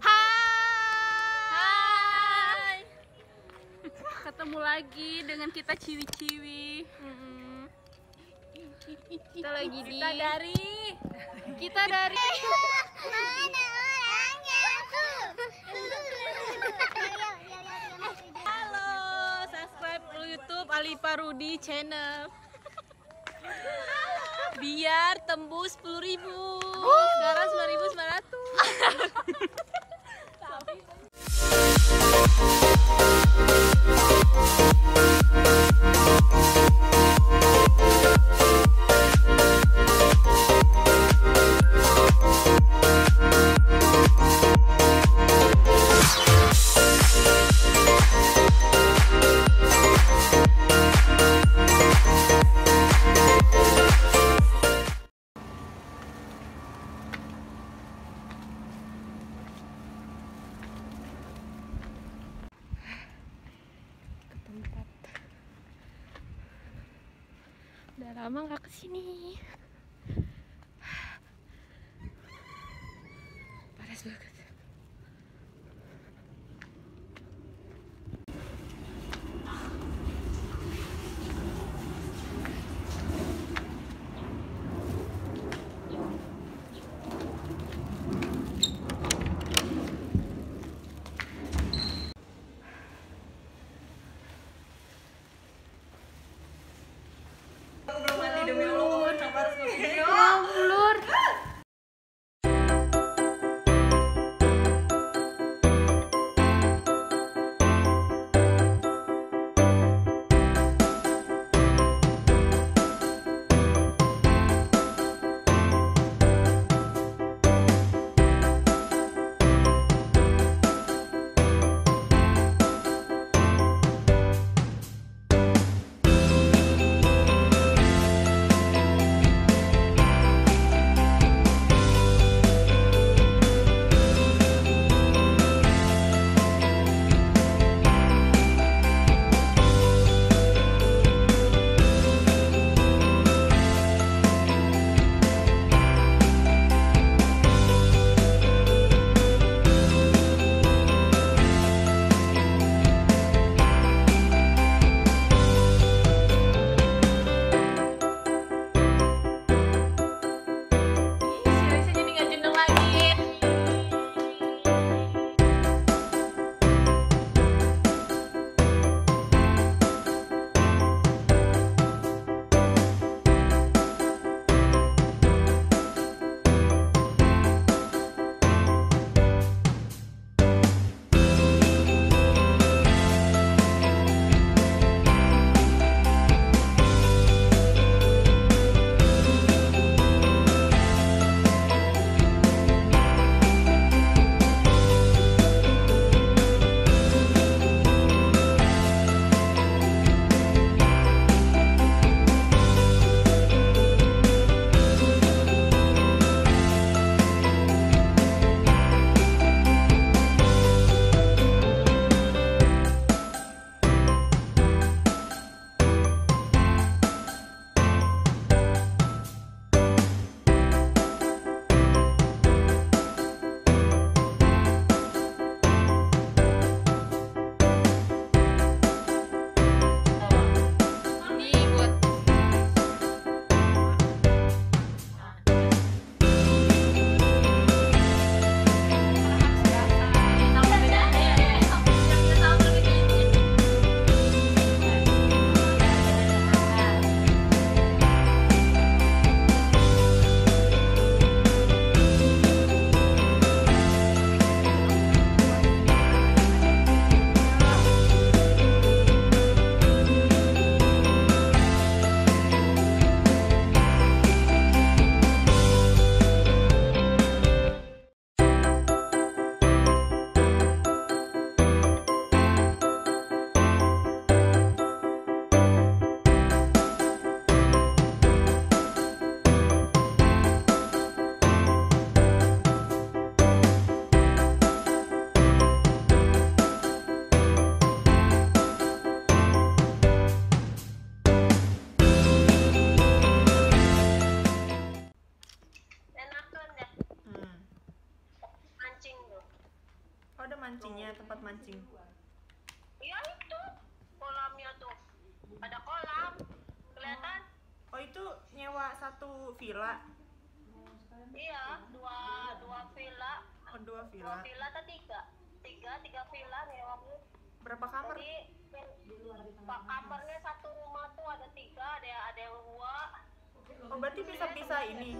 Hai. Ketemu lagi dengan kita ciwi-ciwi. Kita lagi di kita dari Mana orangnya? Halo, subscribe YouTube Alifa Rudi channel. Biar tembus 10.000. Sekarang 9.900. Udah lama nggak kesini. Panas banget. ada mancingnya, tempat mancing. Iya itu kolamnya tuh. Ada kolam. Kelihatan? Oh itu nyewa satu villa? Iya, dua villa. Oh dua Dua villa. villa atau tiga? Tiga villa nyewamu. Berapa kamar? Jadi pak kamarnya satu rumah tuh ada tiga, ada yang dua. Oh berarti bisa ini.